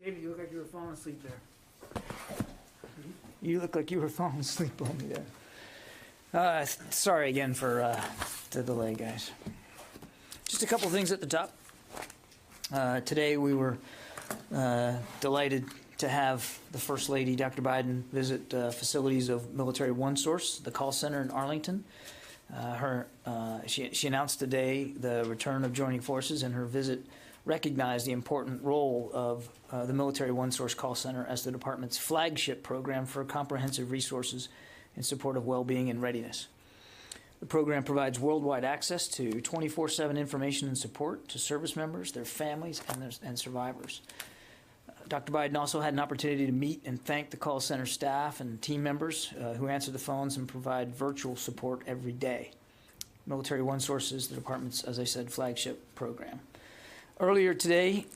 David, you look like you were falling asleep there. You look like you were falling asleep on me there. Sorry again for the delay, guys. Just a couple things at the top. Today we were delighted to have the First Lady, Dr. Biden, visit facilities of Military One Source, the call center in Arlington. She announced today the return of joining forces, and her visit recognized the important role of the Military One Source call center as the department's flagship program for comprehensive resources in support of well-being and readiness. The program provides worldwide access to 24/7 information and support to service members, their families, and survivors. Dr. Biden also had an opportunity to meet and thank the call center staff and team members who answer the phones and provide virtual support every day. Military One Source is the department's, as I said, flagship program. Earlier today,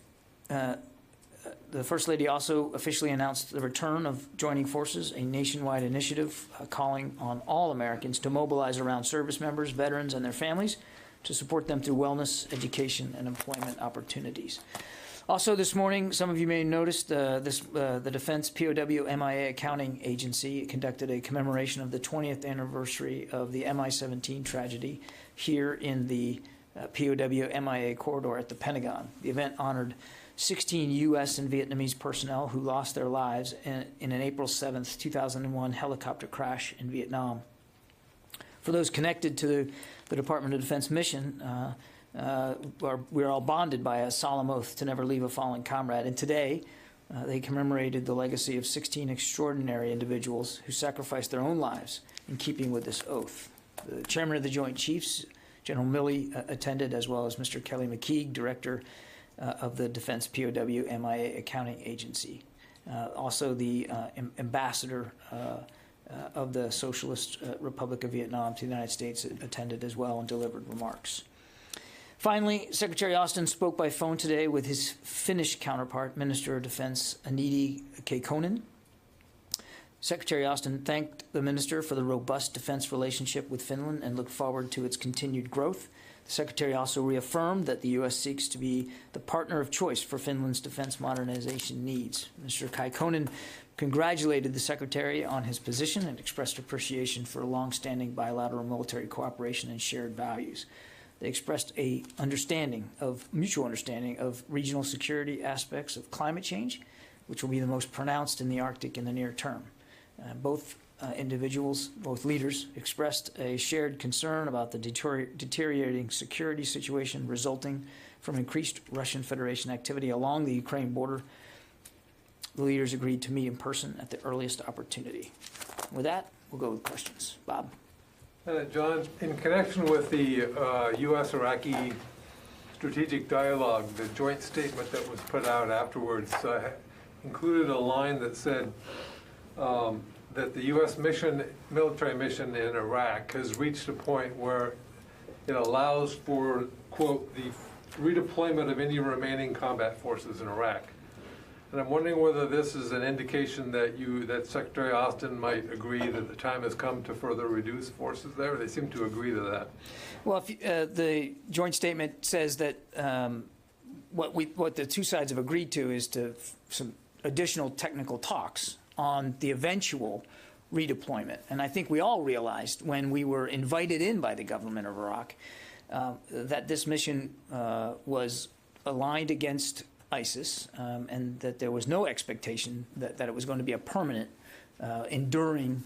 the First Lady also officially announced the return of Joining Forces, a nationwide initiative calling on all Americans to mobilize around service members, veterans, and their families to support them through wellness, education, and employment opportunities. Also this morning, some of you may have noticed the Defense POW MIA Accounting Agency conducted a commemoration of the 20th anniversary of the MI-17 tragedy here in the POW MIA corridor at the Pentagon. The event honored 16 U.S. and Vietnamese personnel who lost their lives in an April 7th, 2001 helicopter crash in Vietnam. For those connected to the Department of Defense mission, we're all bonded by a solemn oath to never leave a fallen comrade. And today, they commemorated the legacy of 16 extraordinary individuals who sacrificed their own lives in keeping with this oath. The chairman of the Joint Chiefs, General Milley, attended, as well as Mr. Kelly McKeague, director of the Defense POW MIA Accounting Agency. Also, the ambassador of the Socialist Republic of Vietnam to the United States attended as well and delivered remarks. Finally, Secretary Austin spoke by phone today with his Finnish counterpart, Minister of Defense Antti Kaikkonen. Secretary Austin thanked the minister for the robust defense relationship with Finland and looked forward to its continued growth. The Secretary also reaffirmed that the U.S. seeks to be the partner of choice for Finland's defense modernization needs. Mr. Kaikkonen congratulated the Secretary on his position and expressed appreciation for long-standing bilateral military cooperation and shared values. They expressed a mutual understanding of regional security aspects of climate change, which will be the most pronounced in the Arctic in the near term. Both leaders expressed a shared concern about the deteriorating security situation resulting from increased Russian Federation activity along the Ukraine border. The leaders agreed to meet in person at the earliest opportunity. With that, we'll go with questions. Bob. John, in connection with the U.S.-Iraqi strategic dialogue, the joint statement that was put out afterwards included a line that said that the U.S. military mission in Iraq has reached a point where it allows for, quote, the redeployment of any remaining combat forces in Iraq. And I'm wondering whether this is an indication that Secretary Austin might agree that the time has come to further reduce forces there. They seem to agree to that. Well, the joint statement says that what the two sides have agreed to is some additional technical talks on the eventual redeployment. And I think we all realized when we were invited in by the government of Iraq that this mission was aligned against ISIS, and that there was no expectation that it was going to be a permanent, enduring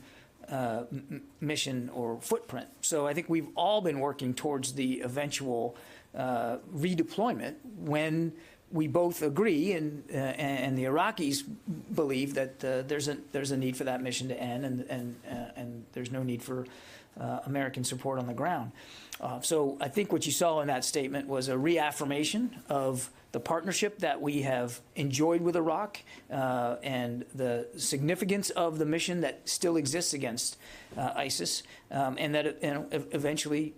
mission or footprint. So I think we've all been working towards the eventual redeployment when we both agree, and the Iraqis believe that there's a need for that mission to end, and there's no need for American support on the ground. So I think what you saw in that statement was a reaffirmation of the partnership that we have enjoyed with Iraq and the significance of the mission that still exists against ISIS, and that eventually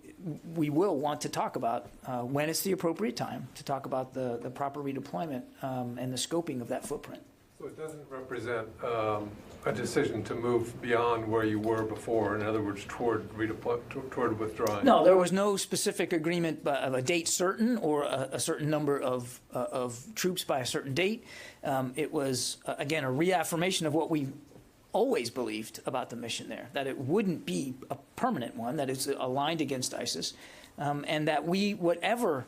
we will want to talk about when it's the appropriate time to talk about the proper redeployment and the scoping of that footprint. So it doesn't represent a decision to move beyond where you were before, in other words, toward withdrawing? No, there was no specific agreement of a date certain or a certain number of troops by a certain date. It was, again, a reaffirmation of what we always believed about the mission there, that it wouldn't be a permanent one, that it's aligned against ISIS, and that whatever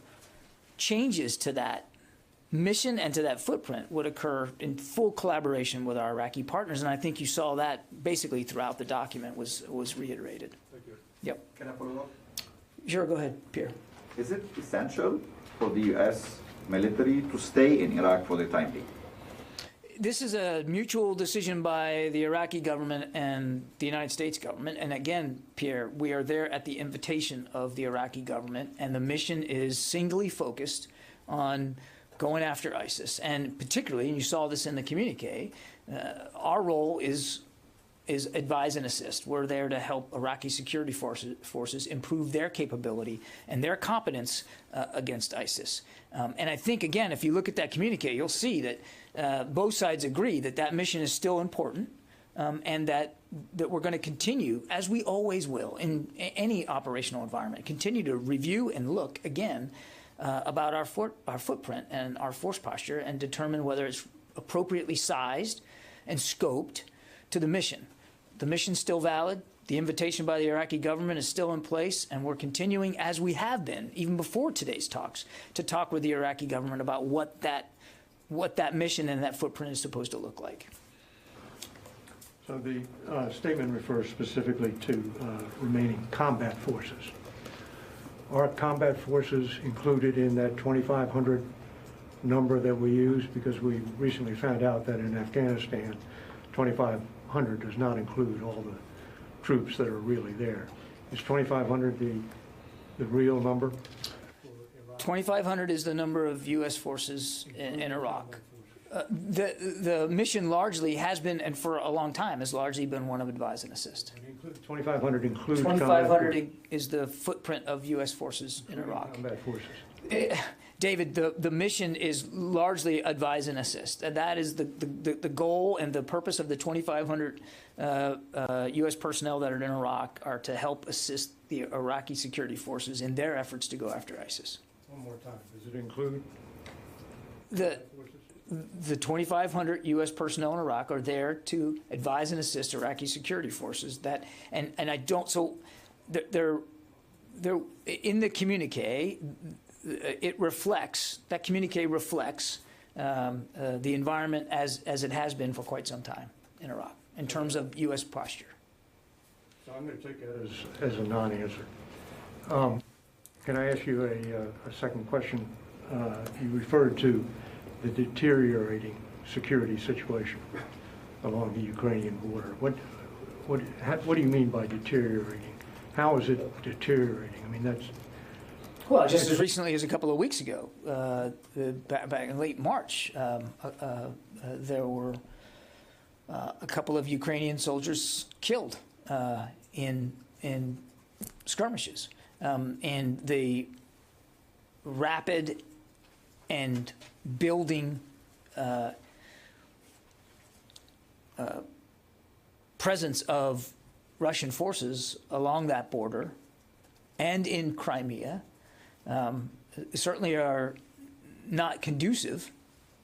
changes to that mission and to that footprint would occur in full collaboration with our Iraqi partners. And I think you saw that basically throughout the document was reiterated. Thank you. Yep. Can I follow up? Sure, go ahead, Pierre. Is it essential for the U.S. military to stay in Iraq for the time being? This is a mutual decision by the Iraqi government and the United States government. And again, Pierre, we are there at the invitation of the Iraqi government, and the mission is singly focused on going after ISIS. And particularly, and you saw this in the communique, our role is advise and assist. We're there to help Iraqi security forces improve their capability and their competence against ISIS. And I think, again, if you look at that communique, you'll see that both sides agree that that mission is still important, and that we're going to continue, as we always will in any operational environment, continue to review and look again about our footprint and our force posture and determine whether it's appropriately sized and scoped to the mission. The mission's still valid. The invitation by the Iraqi government is still in place, and we're continuing, as we have been, even before today's talks, to talk with the Iraqi government about what that mission and that footprint is supposed to look like. So the statement refers specifically to remaining combat forces. Are combat forces included in that 2,500 number that we use? Because we recently found out that in Afghanistan, 2,500 does not include all the troops that are really there. Is 2,500 the real number? 2,500 is the number of U.S. forces in Iraq. The mission largely has been, and for a long time, has largely been one of advise and assist. 2,500 includes 2,500 is the footprint of U.S. forces in Iraq. Combat forces. David, the mission is largely advise and assist. And that is the goal and the purpose of the 2,500 U.S. personnel that are in Iraq are to help assist the Iraqi security forces in their efforts to go after ISIS. One more time. Does it include the 2,500 U.S. personnel in Iraq are there to advise and assist Iraqi security forces. That and I don't. So they're in the communique. It reflects that communique reflects the environment as it has been for quite some time in Iraq in terms of U.S. posture. So I'm going to take that as a non-answer. Can I ask you a second question? You referred to the deteriorating security situation along the Ukrainian border. What do you mean by deteriorating? How is it deteriorating? I mean, that's... Well, just as recently as a couple of weeks ago, back in late March, there were a couple of Ukrainian soldiers killed in skirmishes. And the rapid and building presence of Russian forces along that border and in Crimea certainly are not conducive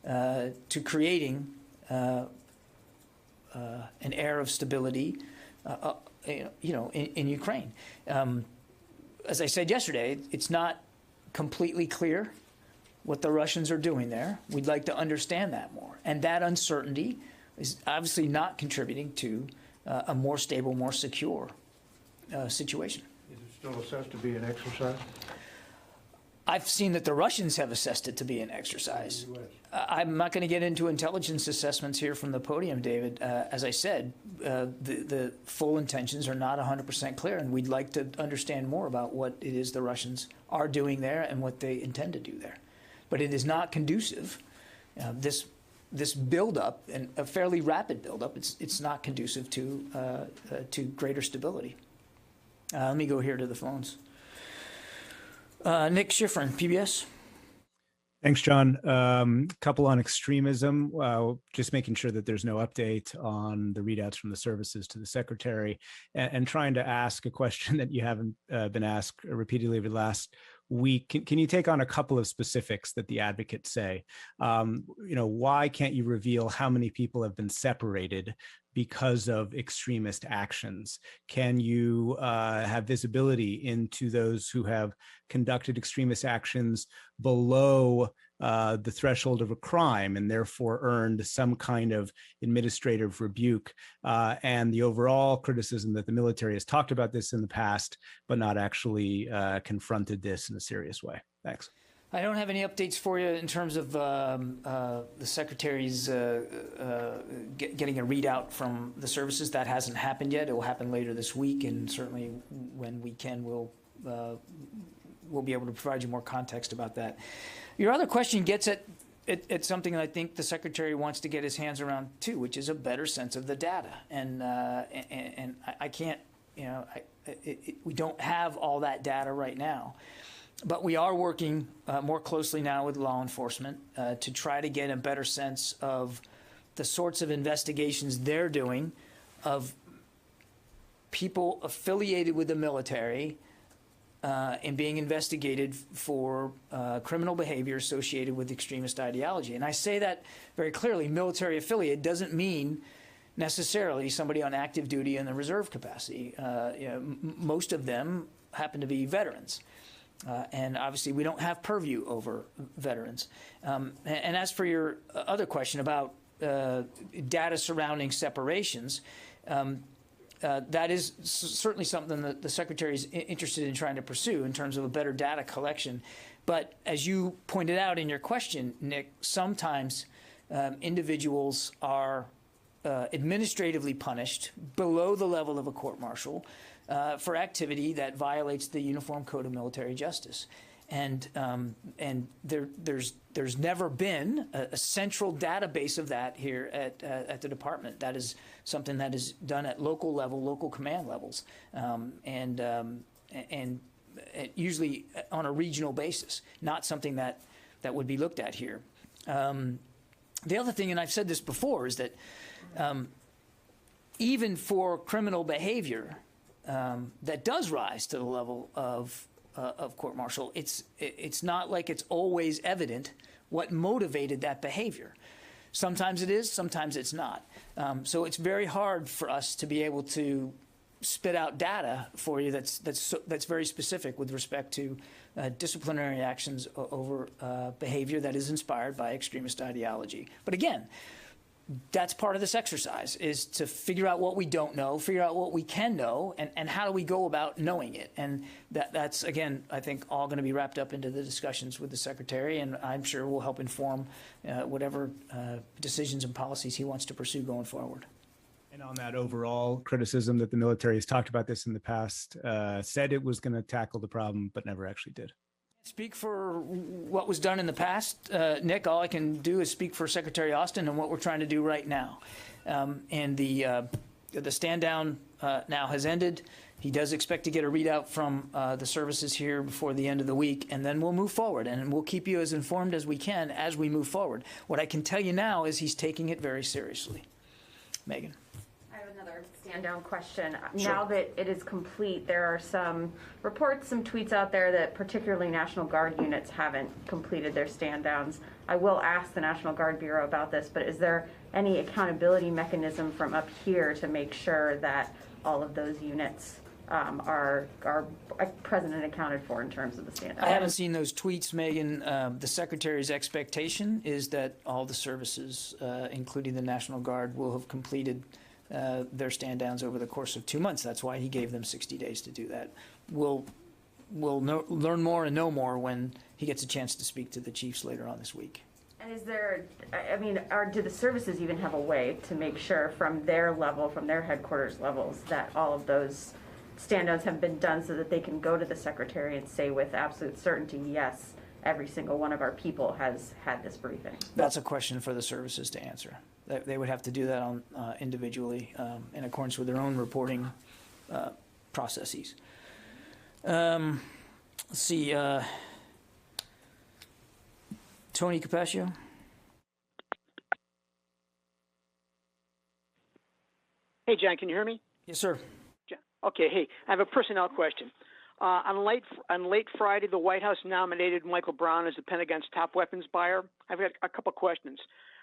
to creating an air of stability, in Ukraine. As I said yesterday, it's not completely clear what the Russians are doing there. We'd like to understand that more. And that uncertainty is obviously not contributing to a more stable, more secure situation. Is it still assessed to be an exercise? I've seen that the Russians have assessed it to be an exercise. I'm not going to get into intelligence assessments here from the podium, David. As I said, the full intentions are not 100% clear, and we'd like to understand more about what it is the Russians are doing there and what they intend to do there. But it is not conducive. This buildup, and a fairly rapid buildup, it's not conducive to greater stability. Let me go here to the phones. Nick Schifrin, PBS. Thanks, John. Couple on extremism, just making sure that there's no update on the readouts from the services to the secretary, and trying to ask a question that you haven't been asked repeatedly over the last week. Can you take on a couple of specifics that the advocates say? Why can't you reveal how many people have been separated because of extremist actions? Can you have visibility into those who have conducted extremist actions below the threshold of a crime and therefore earned some kind of administrative rebuke, and the overall criticism that the military has talked about this in the past, but not actually confronted this in a serious way? Thanks. I don't have any updates for you in terms of the secretary's getting a readout from the services. That hasn't happened yet. It will happen later this week, and certainly when we can, we'll be able to provide you more context about that. Your other question gets at something that I think the secretary wants to get his hands around too, which is a better sense of the data. And I can't, we don't have all that data right now. But we are working more closely now with law enforcement to try to get a better sense of the sorts of investigations they're doing of people affiliated with the military and being investigated for criminal behavior associated with extremist ideology. And I say that very clearly. Military affiliate doesn't mean necessarily somebody on active duty in the reserve capacity. Most of them happen to be veterans. And obviously, we don't have purview over veterans. And as for your other question about data surrounding separations, that is certainly something that the Secretary is interested in trying to pursue in terms of a better data collection. But as you pointed out in your question, Nick, sometimes individuals are administratively punished below the level of a court-martial for activity that violates the Uniform Code of Military Justice. And there's never been a central database of that here at the department. That is something that is done at local level, local command levels, and usually on a regional basis, not something that would be looked at here. The other thing, and I've said this before, is that even for criminal behavior that does rise to the level of court-martial, it's not like it's always evident what motivated that behavior. Sometimes it is, sometimes it's not. So it's very hard for us to be able to spit out data for you that's very specific with respect to disciplinary actions over behavior that is inspired by extremist ideology. But again, that's part of this exercise, is to figure out what we don't know, figure out what we can know, and how do we go about knowing it. And that's, again, I think all going to be wrapped up into the discussions with the Secretary, and I'm sure will help inform whatever decisions and policies he wants to pursue going forward. And on that overall criticism that the military has talked about this in the past, said it was going to tackle the problem, but never actually did. Speak for what was done in the past, Nick. All I can do is speak for Secretary Austin and what we're trying to do right now. And the stand down now has ended. He does expect to get a readout from the services here before the end of the week, and then we'll move forward. And we'll keep you as informed as we can as we move forward. What I can tell you now is he's taking it very seriously. Megan. Another stand-down question. Sure. Now that it is complete, there are some reports, some tweets out there that particularly National Guard units haven't completed their stand-downs. I will ask the National Guard Bureau about this, but is there any accountability mechanism from up here to make sure that all of those units are present and accounted for in terms of the stand-down? I haven't seen those tweets, Megan. The Secretary's expectation is that all the services, including the National Guard, will have completed their stand-downs over the course of 2 months. That's why he gave them 60 days to do that. We'll learn more and know more when he gets a chance to speak to the chiefs later on this week. And is there, do the services even have a way to make sure from their level, from their headquarters levels, that all of those stand-downs have been done so that they can go to the Secretary and say with absolute certainty, yes, every single one of our people has had this briefing? That's a question for the services to answer. They would have to do that on individually in accordance with their own reporting processes. Let's see. Tony Capaccio? Hey, John, can you hear me? Yes, sir. Okay, hey, I have a personnel question. On late Friday, the White House nominated Michael Brown as the Pentagon's top weapons buyer. I've got a couple questions.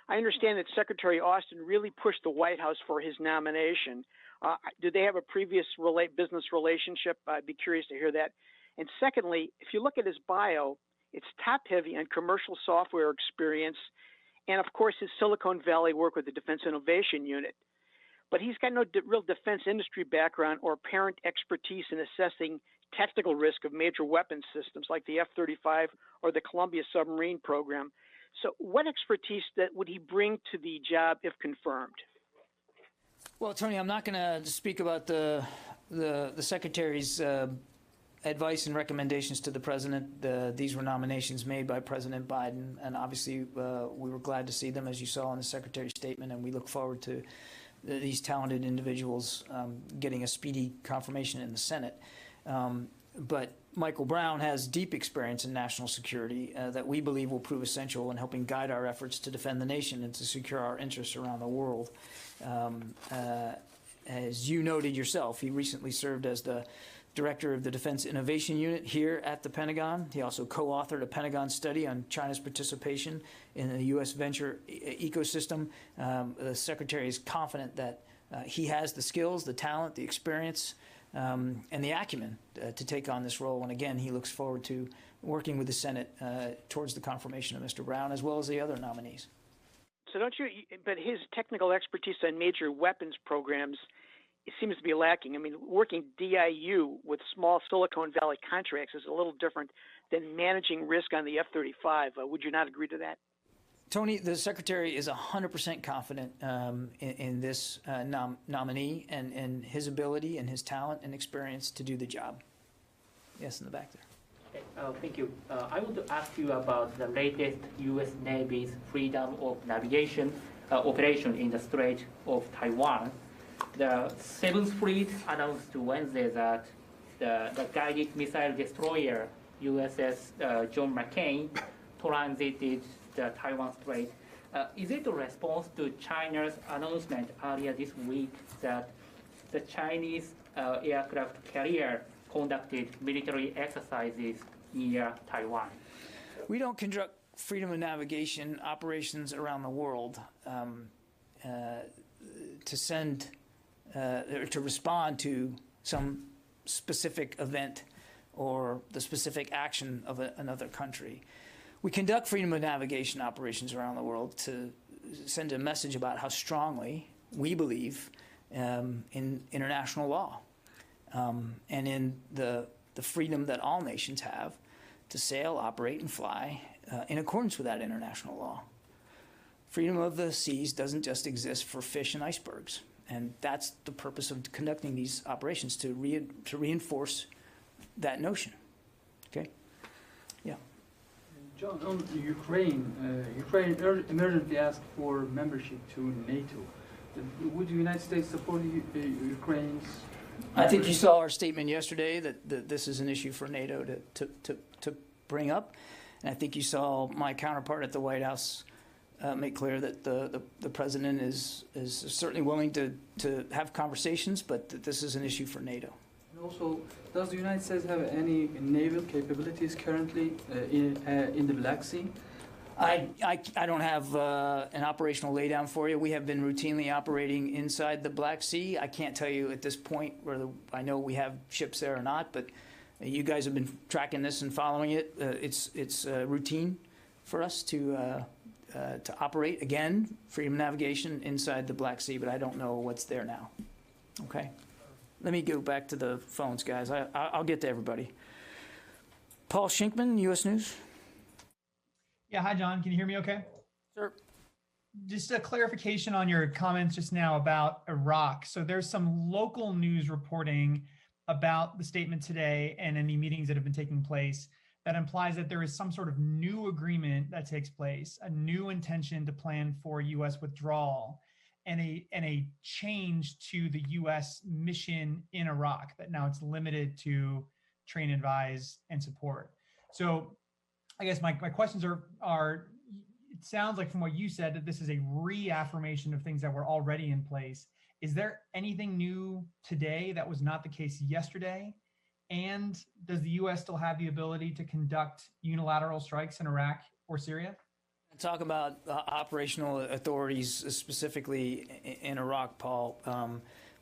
I understand that Secretary Austin really pushed the White House for his nomination. Do they have a previous business relationship? I'd be curious to hear that. And secondly, if you look at his bio, it's top-heavy on commercial software experience and, of course, his Silicon Valley work with the Defense Innovation Unit. But he's got no real defense industry background or apparent expertise in assessing technical risk of major weapons systems like the F-35 or the Columbia submarine program. So what expertise would he bring to the job if confirmed? Well, Tony, I'm not going to speak about the Secretary's advice and recommendations to the President. These were nominations made by President Biden, and obviously we were glad to see them, as you saw in the Secretary's statement, and we look forward to these talented individuals getting a speedy confirmation in the Senate. But Michael Brown has deep experience in national security that we believe will prove essential in helping guide our efforts to defend the nation and to secure our interests around the world. As you noted yourself, he recently served as the director of the Defense Innovation Unit here at the Pentagon. He also co-authored a Pentagon study on China's participation in the U.S. venture ecosystem. The Secretary is confident that he has the skills, the talent, the experience, and the acumen to take on this role. And again, he looks forward to working with the Senate towards the confirmation of Mr. Brown, as well as the other nominees. So but his technical expertise on major weapons programs, it seems to be lacking. I mean, working DIU with small Silicon Valley contracts is a little different than managing risk on the F-35. Would you not agree to that? Tony, the Secretary is 100% confident in this nominee and his ability and his talent and experience to do the job. Yes, in the back there. Thank you. I want to ask you about the latest U.S. Navy's freedom of navigation operation in the Strait of Taiwan. The Seventh Fleet announced Wednesday that the guided missile destroyer USS John McCain transited the Taiwan Strait. Is it a response to China's announcement earlier this week that the Chinese aircraft carrier conducted military exercises near Taiwan? We don't conduct freedom of navigation operations around the world to send or to respond to some specific event or the specific action of another country. We conduct freedom of navigation operations around the world to send a message about how strongly we believe in international law and in the freedom that all nations have to sail, operate, and fly in accordance with that international law. Freedom of the seas doesn't just exist for fish and icebergs, and that's the purpose of conducting these operations, to reinforce that notion. Okay? Yeah. John, on Ukraine, Ukraine emergently asked for membership to NATO. Would the United States support Ukraine's? I think you saw our statement yesterday that this is an issue for NATO to bring up, and I think you saw my counterpart at the White House make clear that the president is certainly willing to have conversations, but that this is an issue for NATO. And also, does the United States have any naval capabilities currently in the Black Sea? I don't have an operational laydown for you. We have been routinely operating inside the Black Sea. I can't tell you at this point whether I know we have ships there or not, but you guys have been tracking this and following it. It's routine for us to operate, again, freedom of navigation inside the Black Sea, but I don't know what's there now. Okay? Let me go back to the phones, guys. I'll get to everybody. Paul Shinkman, U.S. News. Yeah, hi, John. Can you hear me okay? Sure. Just a clarification on your comments just now about Iraq. So there's some local news reporting about the statement today and any meetings that have been taking place that implies that there is some sort of new agreement that takes place, a new intention to plan for U.S. withdrawal, and a change to the U.S. mission in Iraq, that now it's limited to train, advise, and support. So I guess my questions are it sounds like from what you said that this is a reaffirmation of things that were already in place. Is there anything new today that was not the case yesterday? And does the U.S. still have the ability to conduct unilateral strikes in Iraq or Syria? Talk about operational authorities specifically in Iraq, Paul.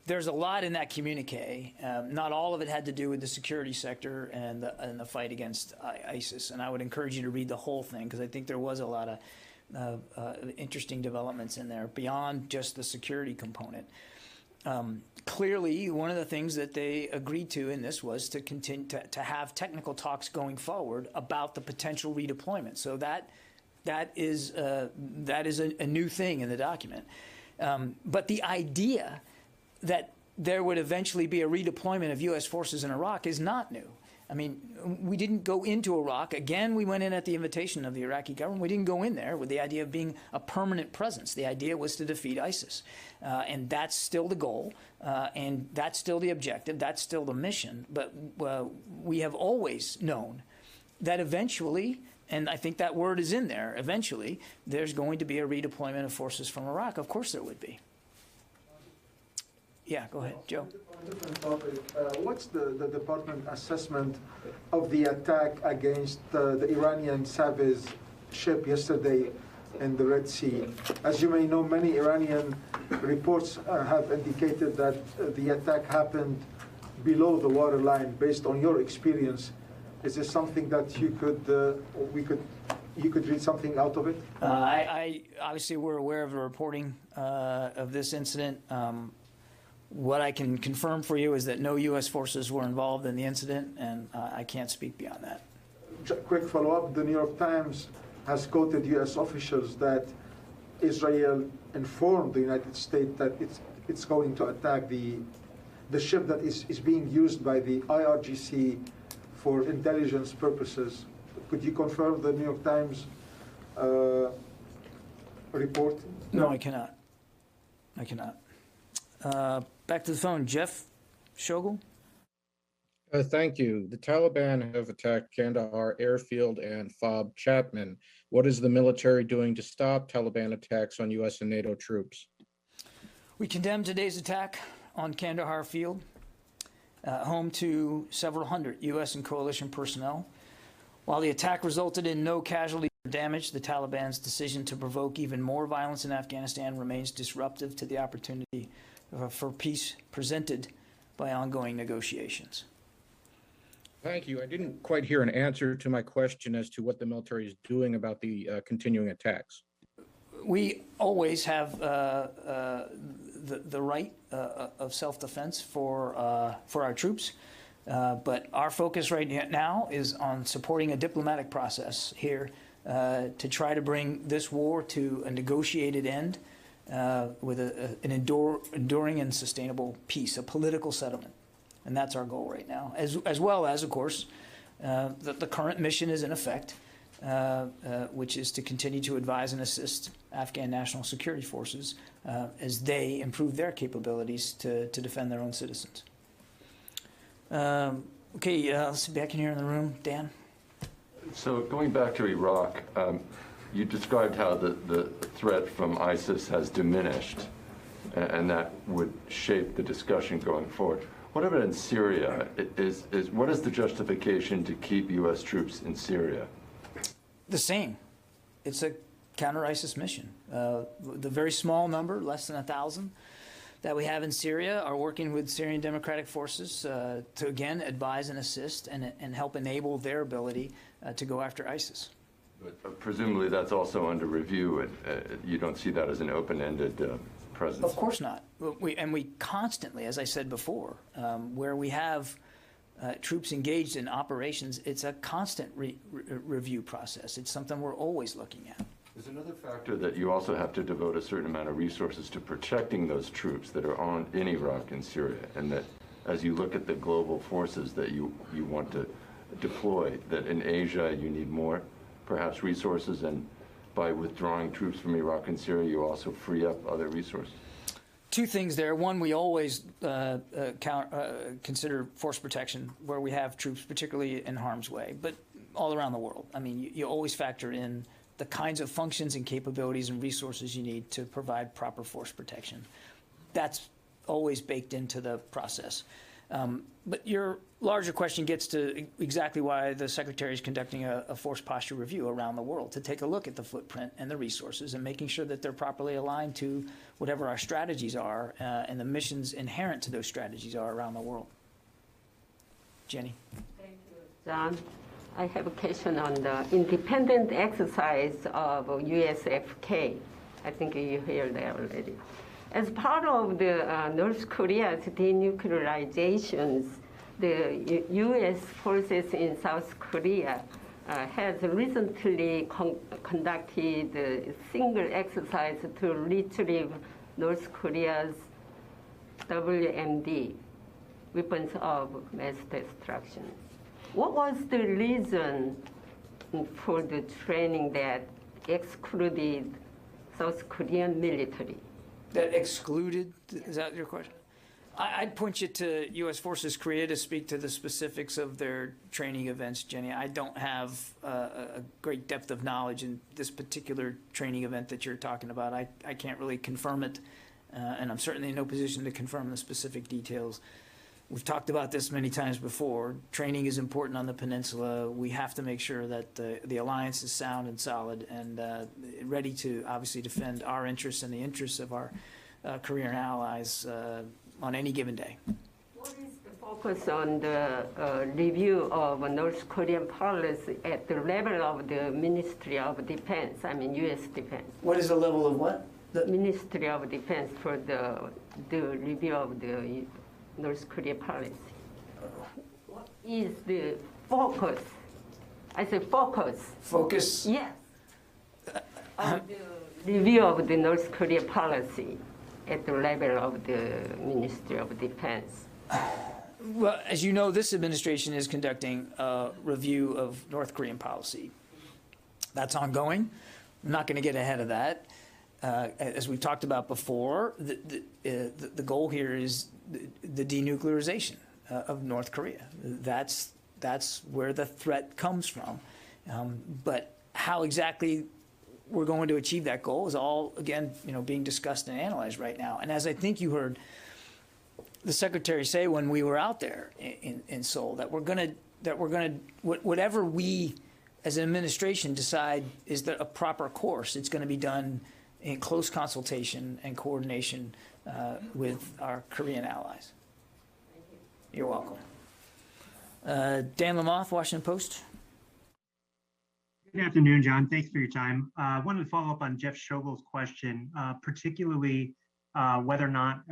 There's a lot in that communique. Not all of it had to do with the security sector and the fight against ISIS. And I would encourage you to read the whole thing, because I think there was a lot of interesting developments in there beyond just the security component. Clearly, one of the things that they agreed to in this was to continue to have technical talks going forward about the potential redeployment. So that is a new thing in the document. But the idea that there would eventually be a redeployment of U.S. forces in Iraq is not new. I mean, we didn't go into Iraq. Again, we went in at the invitation of the Iraqi government. We didn't go in there with the idea of being a permanent presence. The idea was to defeat ISIS. And that's still the goal. And that's still the objective. That's still the mission. But we have always known that eventually, and I think that word is in there, eventually, there's going to be a redeployment of forces from Iraq. Of course there would be. Yeah, go ahead, Joe. On a different topic, what's the department assessment of the attack against the Iranian Savage ship yesterday in the Red Sea? As you may know, many Iranian reports have indicated that the attack happened below the waterline. Based on your experience, is this something that you could read something out of it? I obviously we're aware of the reporting of this incident. What I can confirm for you is that no U.S. forces were involved in the incident, and I can't speak beyond that. Quick follow-up, the New York Times has quoted U.S. officials that Israel informed the United States that it's going to attack the ship that is being used by the IRGC for intelligence purposes. Could you confirm the New York Times report? No, I cannot. I cannot. Back to the phone, Jeff Shogul. Thank you. The Taliban have attacked Kandahar airfield and Fob Chapman. What is the military doing to stop Taliban attacks on U.S. and NATO troops? We condemn today's attack on Kandahar field, home to several hundred U.S. and coalition personnel. While the attack resulted in no casualty or damage, the Taliban's decision to provoke even more violence in Afghanistan remains disruptive to the opportunity for peace presented by ongoing negotiations. Thank you. I didn't quite hear an answer to my question as to what the military is doing about the continuing attacks. We always have the right of self-defense for our troops, but our focus right now is on supporting a diplomatic process here to try to bring this war to a negotiated end with an enduring and sustainable peace, a political settlement. And that's our goal right now, as well as, of course, the current mission is in effect, which is to continue to advise and assist Afghan national security forces as they improve their capabilities to defend their own citizens. Okay, let's see, back in here in the room, Dan. So going back to Iraq, you described how the threat from ISIS has diminished, and that would shape the discussion going forward. What about in Syria? What is the justification to keep U.S. troops in Syria? The same. It's a counter-ISIS mission. The very small number, less than 1,000, that we have in Syria are working with Syrian Democratic Forces to, again, advise and assist and help enable their ability to go after ISIS. But presumably that's also under review, and you don't see that as an open-ended presence? Of course not. We constantly, as I said before, where we have troops engaged in operations, it's a constant review process. It's something we're always looking at. There's another factor that you also have to devote a certain amount of resources to protecting those troops that are in Iraq and Syria, and that as you look at the global forces that you want to deploy, that in Asia you need more, perhaps, resources, and by withdrawing troops from Iraq and Syria, you also free up other resources. Two things there. One, we always consider force protection where we have troops, particularly in harm's way, but all around the world. I mean, you always factor in the kinds of functions and capabilities and resources you need to provide proper force protection. That's always baked into the process. But your larger question gets to exactly why the Secretary is conducting a force posture review around the world, to take a look at the footprint and the resources and making sure that they're properly aligned to whatever our strategies are and the missions inherent to those strategies are around the world. Jenny. Thank you, John. I have a question on the independent exercise of USFK. I think you heard that already. As part of the North Korea's denuclearizations, the U.S. forces in South Korea has recently conducted a single exercise to retrieve North Korea's WMD, weapons of mass destruction. What was the reason for the training that excluded South Korean military? That excluded, is that your question? I'd point you to U.S. Forces Korea to speak to the specifics of their training events, Jenny. I don't have a great depth of knowledge in this particular training event that you're talking about. I can't really confirm it, and I'm certainly in no position to confirm the specific details. We've talked about this many times before. Training is important on the peninsula. We have to make sure that the alliance is sound and solid and ready to obviously defend our interests and the interests of our Korean allies on any given day. What is the focus on the review of North Korean policy at the level of the Ministry of Defense, I mean U.S. Defense? What is the level of what? The Ministry of Defense for the review of the North Korea policy. What is the focus? I say focus. Focus? Yes. On the review of the North Korea policy at the level of the Ministry of Defense. Well, as you know, this administration is conducting a review of North Korean policy. That's ongoing. I'm not going to get ahead of that. As we've talked about before, the goal here is the denuclearization of North Korea. That's where the threat comes from. But how exactly we're going to achieve that goal is all, again, being discussed and analyzed right now. And as I think you heard the Secretary say when we were out there in Seoul, that we're going to whatever we as an administration decide is a proper course, it's going to be done in close consultation and coordination with our Korean allies. You're welcome. Dan Lamothe, Washington Post. Good afternoon, John. Thanks for your time. I wanted to follow up on Jeff Shogel's question, particularly whether or not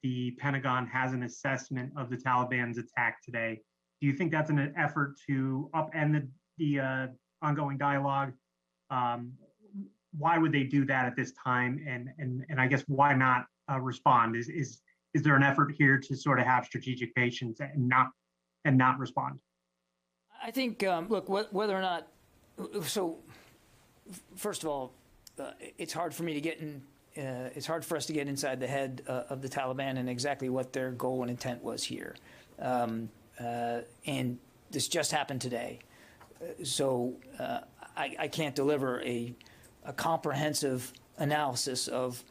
the Pentagon has an assessment of the Taliban's attack today. Do you think that's an effort to upend the ongoing dialogue? Why would they do that at this time? And I guess why not respond? Is there an effort here to sort of have strategic patience and not respond? I think look, whether or not. So, first of all, it's hard for me to get in. It's hard for us to get inside the head of the Taliban and exactly what their goal and intent was here. And this just happened today, so I can't deliver a comprehensive analysis of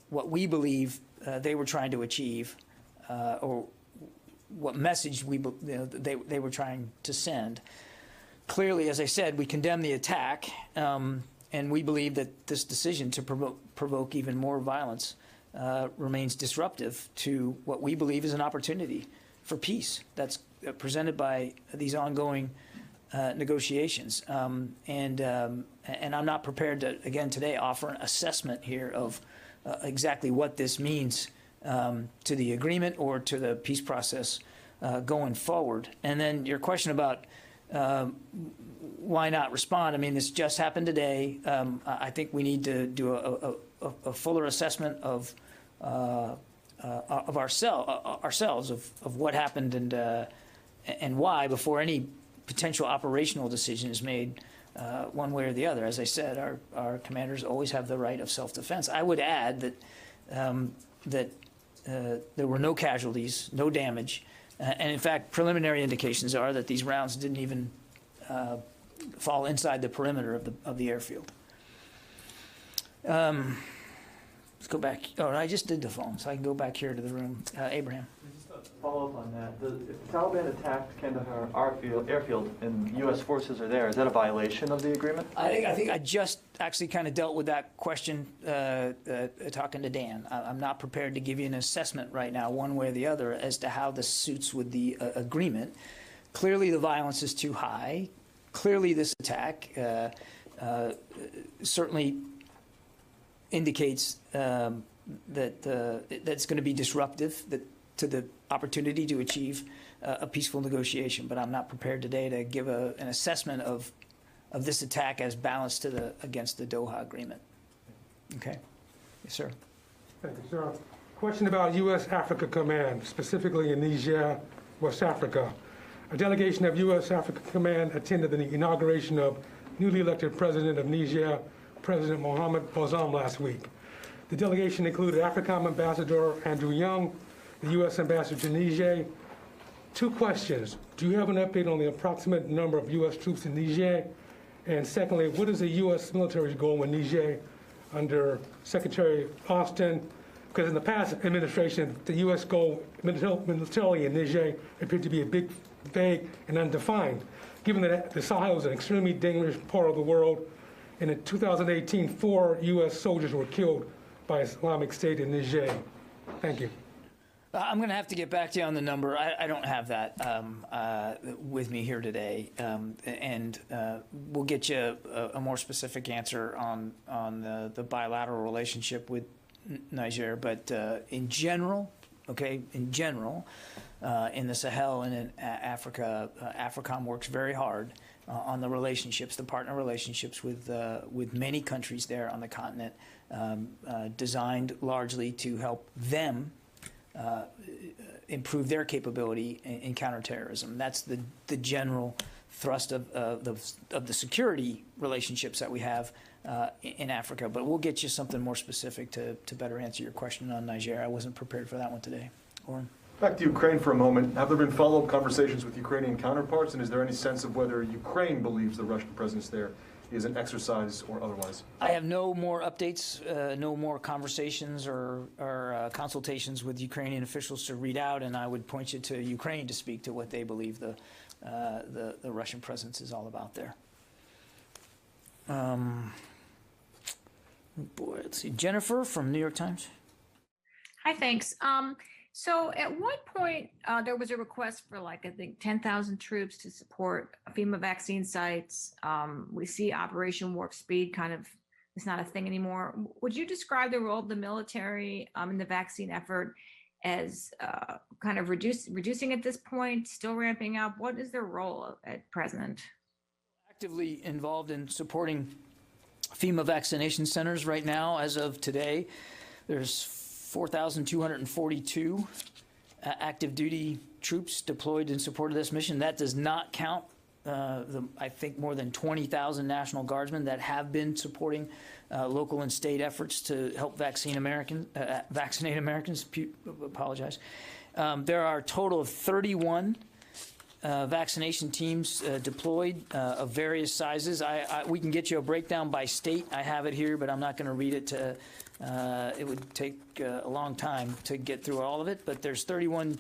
what we believe they were trying to achieve, or what message they were trying to send. Clearly, as I said, we condemn the attack, and we believe that this decision to provoke even more violence remains disruptive to what we believe is an opportunity for peace that's presented by these ongoing negotiations. And I'm not prepared to, again, today offer an assessment here of exactly what this means to the agreement or to the peace process going forward. And then your question about why not respond? I mean, this just happened today. I think we need to do a fuller assessment of ourselves of what happened and why before any potential operational decision is made one way or the other. As I said, our commanders always have the right of self-defense. I would add that there were no casualties, no damage. And in fact, preliminary indications are that these rounds didn't even fall inside the perimeter of the airfield. Let's go back. Oh, I just did the phone, so I can go back here to the room. Abraham. Just a follow-up on that. If the Taliban attacked Kandahar airfield and U.S. forces are there, is that a violation of the agreement? I think I just actually kind of dealt with that question talking to Dan. I'm not prepared to give you an assessment right now, one way or the other, as to how this suits with the agreement. Clearly, the violence is too high. Clearly, this attack certainly indicates that it's going to be disruptive to the opportunity to achieve a peaceful negotiation. But I'm not prepared today to give an assessment of this attack as balanced against the Doha agreement. Okay. Yes, sir. Thank you, sir. Question about U.S. Africa Command, specifically in Niger, West Africa. A delegation of U.S. Africa Command attended the inauguration of newly elected president of Niger, President Mohamed Bazoum, last week. The delegation included AFRICOM Ambassador Andrew Young, the U.S. Ambassador to Niger. Two questions. Do you have an update on the approximate number of U.S. troops in Niger? And secondly, what is the U.S. military's goal in Niger under Secretary Austin? Because in the past administration, the U.S. goal militarily in Niger appeared to be a big, vague, and undefined. Given that the Sahel is an extremely dangerous part of the world, and in 2018, 4 U.S. soldiers were killed by Islamic State in Niger. Thank you. I'm going to have to get back to you on the number. I don't have that with me here today, and we'll get you a more specific answer on the bilateral relationship with Niger. But in general, in the Sahel and in Africa, AFRICOM works very hard on the relationships, the partner relationships with many countries there on the continent, designed largely to help them improve their capability in counterterrorism. That's the general thrust of the security relationships that we have in Africa. But we'll get you something more specific to better answer your question on Niger. I wasn't prepared for that one today. Oren? Back to Ukraine for a moment. Have there been follow-up conversations with Ukrainian counterparts, and is there any sense of whether Ukraine believes the Russian presence there is an exercise or otherwise? I have no more updates, no more conversations or consultations with Ukrainian officials to read out, and I would point you to Ukraine to speak to what they believe the Russian presence is all about there. Boy, let's see. Jennifer from New York Times. Hi, thanks. So at one point, there was a request for I think 10,000 troops to support FEMA vaccine sites. We see Operation Warp Speed it's not a thing anymore. Would you describe the role of the military in the vaccine effort as kind of reducing at this point, still ramping up? What is their role at present? Actively involved in supporting FEMA vaccination centers right now. As of today, there's 4,242 active duty troops deployed in support of this mission. That does not count I think more than 20,000 National Guardsmen that have been supporting local and state efforts to help vaccinate Americans. Apologize. There are a total of 31 vaccination teams deployed of various sizes. We can get you a breakdown by state. I have it here, but I'm not going to read it. It would take a long time to get through all of it, but there's 31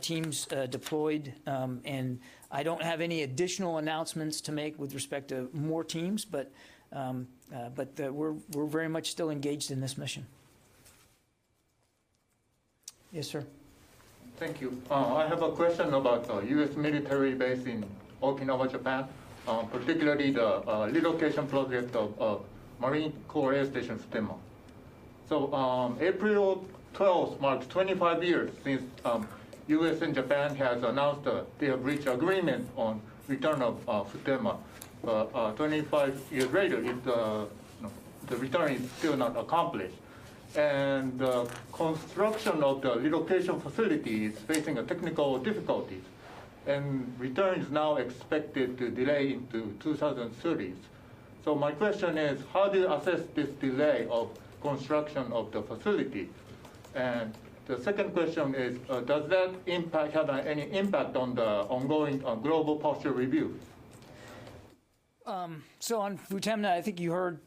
teams deployed, and I don't have any additional announcements to make with respect to more teams, but we're very much still engaged in this mission. Yes, sir. Thank you. I have a question about the U.S. military base in Okinawa, Japan, particularly the relocation project of Marine Corps Air Station Futenma. So April 12th marks 25 years since U.S. and Japan has announced they have reached agreement on return of Futenma. 25 years later, the return is still not accomplished. And the construction of the relocation facility is facing a technical difficulties. And return is now expected to delay into 2030s. So my question is, how do you assess this delay of construction of the facility? And the second question is, does that have any impact on the ongoing global posture review? So on Futemna, I think you heard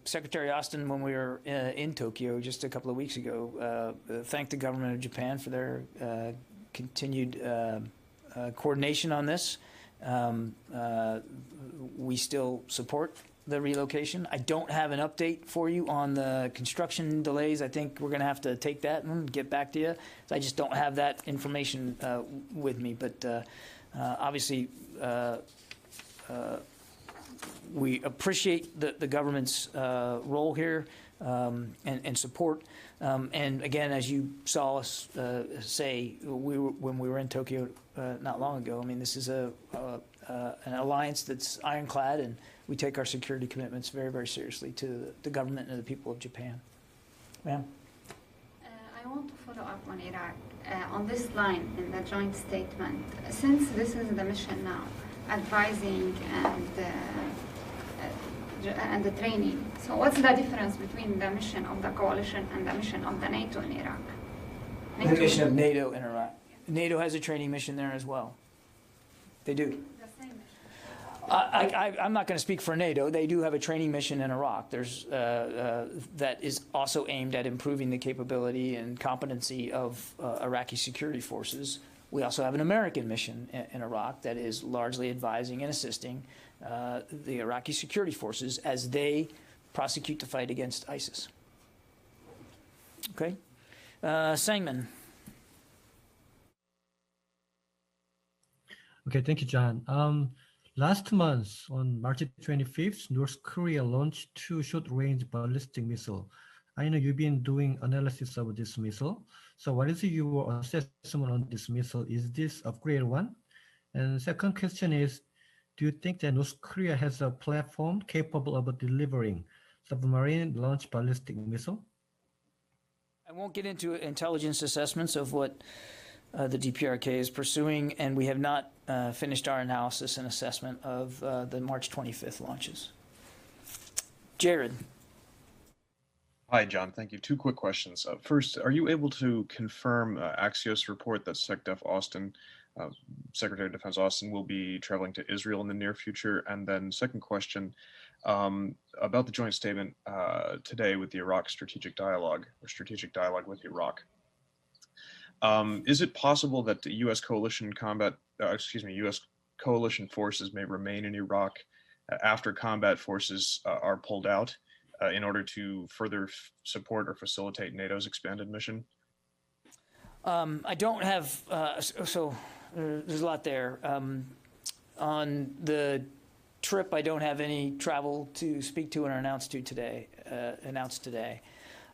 Secretary Austin when we were in Tokyo just a couple of weeks ago thank the government of Japan for their continued coordination on this. We still support the relocation. I don't have an update for you on the construction delays. I think we're going to have to take that and get back to you. I just don't have that information with me. But obviously, we appreciate the government's role here and support. And again, as you saw us say when we were in Tokyo not long ago, I mean, this is an alliance that's ironclad, and we take our security commitments very, very seriously to the government and the people of Japan. Ma'am? I want to follow up on Iraq. On this line in the joint statement, since this is the mission now, advising and the training. So what's the difference between the mission of the coalition and the mission of the NATO in Iraq? The mission of NATO in Iraq. NATO has a training mission there as well. They do. The same mission. I'm not going to speak for NATO. They do have a training mission in Iraq. There's that is also aimed at improving the capability and competency of Iraqi security forces. We also have an American mission in Iraq that is largely advising and assisting the Iraqi security forces as they prosecute the fight against ISIS. Okay? Sangman. Okay, thank you, John. Last month, on March 25th, North Korea launched 2 short-range ballistic missiles. I know you've been doing analysis of this missile. So what is your assessment on this missile? Is this upgraded one? And second question is, do you think that North Korea has a platform capable of delivering submarine-launched ballistic missile? I won't get into intelligence assessments of what the DPRK is pursuing, and we have not finished our analysis and assessment of the March 25th launches. Jared. Hi, John. Thank you. 2 quick questions. First, are you able to confirm Axios report that SecDef Austin, Secretary of Defense Austin, will be traveling to Israel in the near future? And then second question, about the joint statement today with the Iraq strategic dialogue, or strategic dialogue with Iraq. Is it possible that the U.S. coalition U.S. coalition forces may remain in Iraq after combat forces are pulled out in order to further support or facilitate NATO's expanded mission? I don't have, so there's a lot there. On the trip, I don't have any travel to speak to and announced today.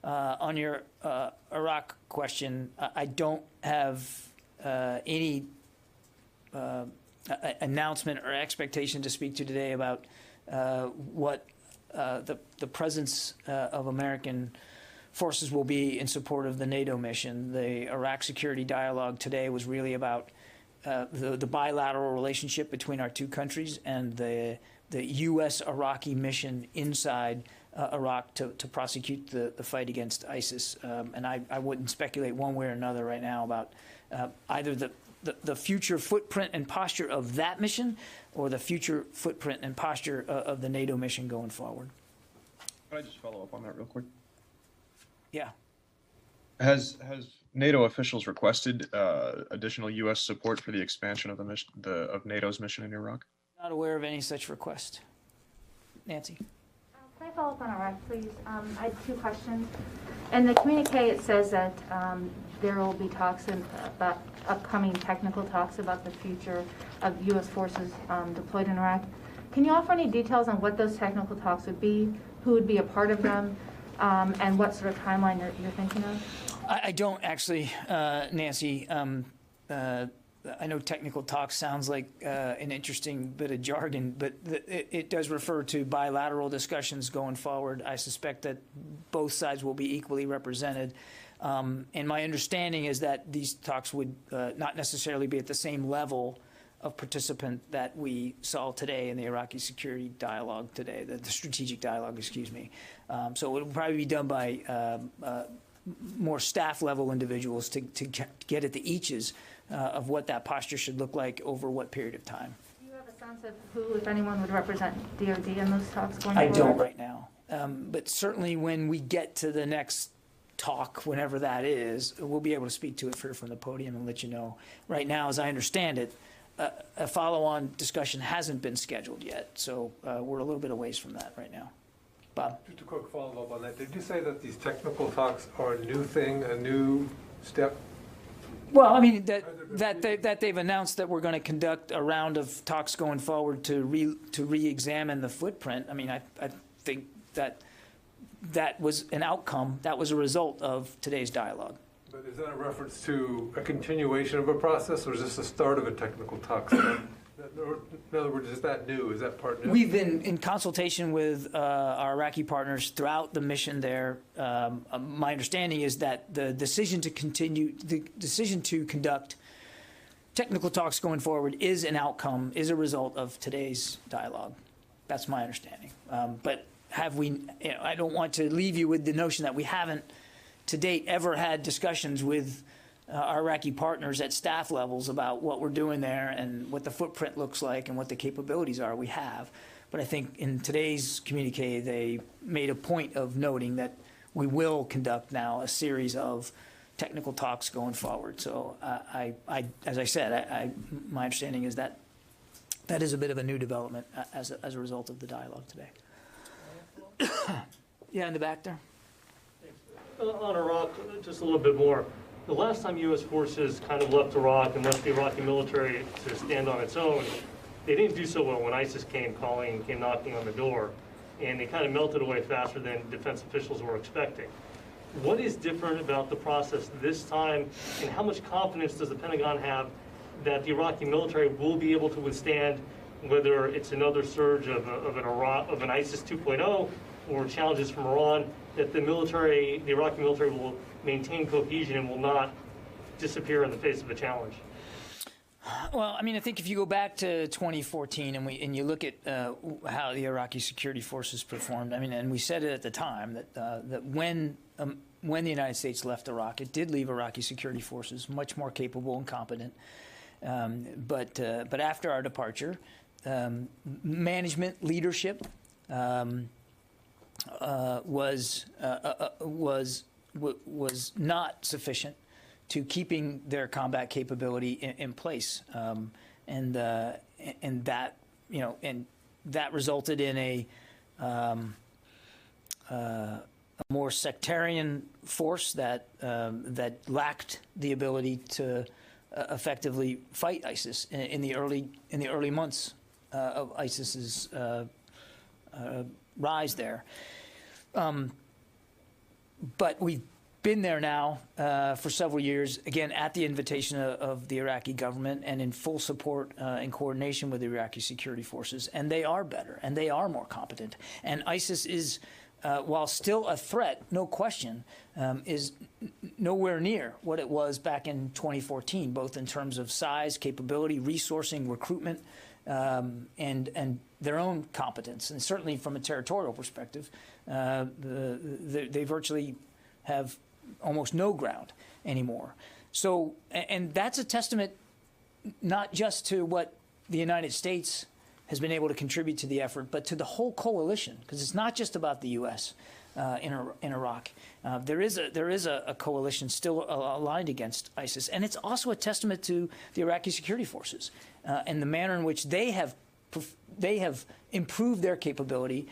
On your Iraq question, I don't have any announcement or expectation to speak to today about what the presence of American forces will be in support of the NATO mission. The Iraq security dialogue today was really about the bilateral relationship between our 2 countries and the U.S.-Iraqi mission inside Iraq to prosecute the fight against ISIS. And I wouldn't speculate one way or another right now about either the future footprint and posture of that mission or the future footprint and posture of the NATO mission going forward. Can I just follow up on that real quick? Yeah. Has NATO officials requested additional U.S. support for the expansion of the mission, of NATO's mission in Iraq? Not aware of any such request. Nancy. Can I follow up on Iraq, please? I have 2 questions. In the communique, it says that there will be talks about upcoming technical talks about the future of U.S. forces deployed in Iraq. Can you offer any details on what those technical talks would be, who would be a part of them, and what sort of timeline you're thinking of? I don't actually, Nancy. I know technical talk sounds like an interesting bit of jargon, but it does refer to bilateral discussions going forward. I suspect that both sides will be equally represented. And my understanding is that these talks would not necessarily be at the same level of participant that we saw today in the Iraqi security dialogue today, the strategic dialogue, excuse me. So it will probably be done by more staff level individuals to get at the eaches of what that posture should look like over what period of time. Do you have a sense of who, if anyone, would represent DoD in those talks going I forward? don't right now. But certainly when we get to the next talk, whenever that is, we'll be able to speak to it from the podium and let you know. Right now, as I understand it, a follow-on discussion hasn't been scheduled yet, so we're a little bit a ways from that right now. Bob? Just a quick follow-up on that. Did you say that these technical talks are a new thing, a new step? Well, I mean, that they've announced that we're going to conduct a round of talks going forward to re-examine the footprint. I mean, I think that was an outcome, that was a result of today's dialogue. But is that a reference to a continuation of a process, or is this the start of a technical talk? In other words, is that new? Is that part new? We've been in consultation with our Iraqi partners throughout the mission there. My understanding is that the decision to conduct technical talks going forward is an outcome, is a result of today's dialogue. That's my understanding. But have we, I don't want to leave you with the notion that we haven't to date ever had discussions with our Iraqi partners at staff levels about what we're doing there and what the footprint looks like and what the capabilities are. We have. But I think in today's communique, they made a point of noting that we will conduct now a series of technical talks going forward. So as I said, my understanding is that that is a bit of a new development as a result of the dialogue today. Yeah, in the back there. On Iraq, just a little bit more. The last time U.S. forces kind of left Iraq and left the Iraqi military to stand on its own, they didn't do so well when ISIS came knocking on the door, and they kind of melted away faster than defense officials were expecting. What is different about the process this time, and how much confidence does the Pentagon have that the Iraqi military will be able to withstand whether it's another surge of an ISIS 2.0 or challenges from Iran, that the Iraqi military will maintain cohesion and will not disappear in the face of a challenge? Well, I mean, I think if you go back to 2014 and you look at how the Iraqi security forces performed, I mean, and we said it at the time that when the United States left Iraq, it did leave Iraqi security forces much more capable and competent. But after our departure, management leadership was not sufficient to keeping their combat capability in place, and that resulted in a more sectarian force that lacked the ability to effectively fight ISIS in the early months of ISIS's rise there. But we've been there now for several years, again, at the invitation of the Iraqi government and in full support and coordination with the Iraqi security forces. And they are better and they are more competent. And ISIS is, while still a threat, no question, is nowhere near what it was back in 2014, both in terms of size, capability, resourcing, recruitment, and their own competence. And certainly from a territorial perspective, they virtually have almost no ground anymore. So, and that's a testament not just to what the United States has been able to contribute to the effort, but to the whole coalition, because it's not just about the U.S. In Iraq. There is a coalition still aligned against ISIS, and it's also a testament to the Iraqi security forces and the manner in which they have improved their capability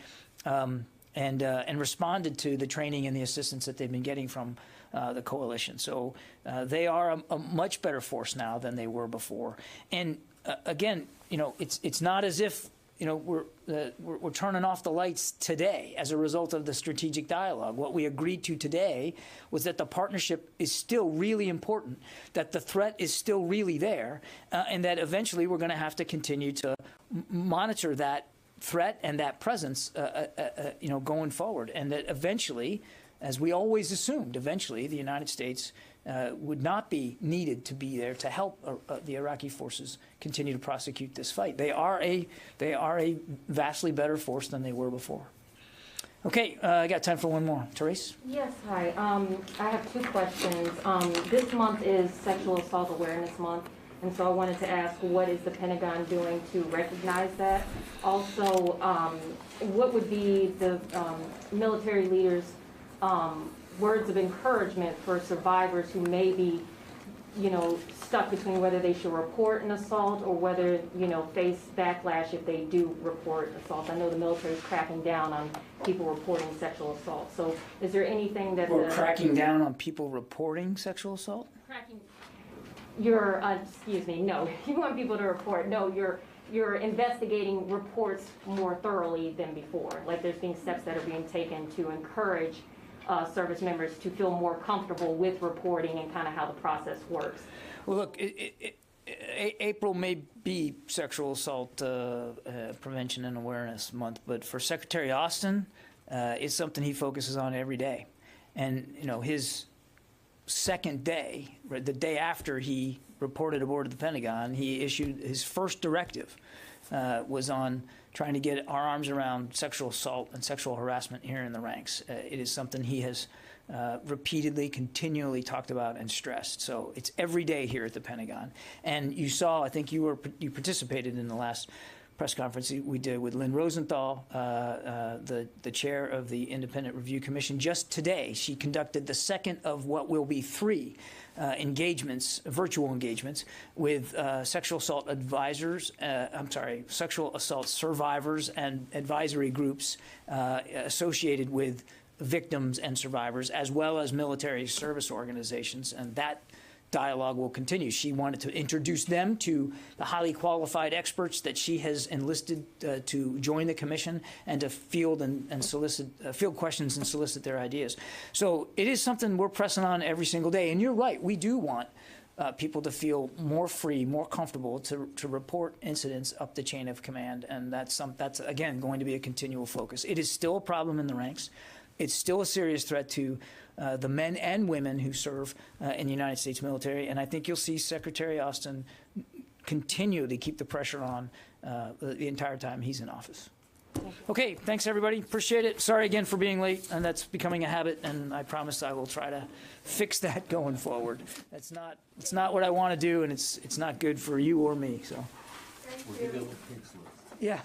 and responded to the training and the assistance that they've been getting from the coalition. So they are a much better force now than they were before. And again, it's not as if we're turning off the lights today as a result of the strategic dialogue. What we agreed to today was that the partnership is still really important, that the threat is still really there, and that eventually we're going to have to continue to monitor that threat and that presence, going forward, and that eventually, as we always assumed, eventually the United States would not be needed to be there to help the Iraqi forces continue to prosecute this fight. They are a vastly better force than they were before. Okay, I got time for one more. Therese? Yes, hi. I have two questions. This month is Sexual Assault Awareness Month, And so I wanted to ask, what is the Pentagon doing to recognize that? Also, what would be the military leaders' words of encouragement for survivors who may be, stuck between whether they should report an assault or whether, face backlash if they do report assault? I know the military is cracking down on people reporting sexual assault. So is there anything that... Or cracking down on people reporting sexual assault? Excuse me, no, you want people to report. No, you're investigating reports more thoroughly than before. Like there's being steps that are being taken to encourage service members to feel more comfortable with reporting and kind of how the process works. Well, look, April may be Sexual Assault Prevention and Awareness Month, but for Secretary Austin, it's something he focuses on every day. And, his second day, the day after he reported aboard the Pentagon, he issued his first directive, was on trying to get our arms around sexual assault and sexual harassment here in the ranks. It is something he has repeatedly, continually talked about and stressed. So it's every day here at the Pentagon. And you saw, I think you participated in the last press conference we did with Lynn Rosenthal, the chair of the Independent Review Commission. Just today, she conducted the second of what will be 3 engagements, virtual engagements, with sexual assault advisors, sexual assault survivors and advisory groups associated with victims and survivors, as well as military service organizations. And that dialogue will continue. She wanted to introduce them to the highly qualified experts that she has enlisted to join the commission and to field and solicit field questions and solicit their ideas. So it is something we're pressing on every single day. And you're right, we do want people to feel more free, more comfortable to report incidents up the chain of command. And that's again going to be a continual focus. It is still a problem in the ranks. It's still a serious threat to the men and women who serve in the United States military. And I think you'll see Secretary Austin continue to keep the pressure on the entire time he's in office. Okay, thanks everybody. Appreciate it. Sorry again for being late, and that's becoming a habit, and I promise I will try to fix that going forward. It's not what I want to do, and it's not good for you or me. So. We'll give you the pink slip. Yeah.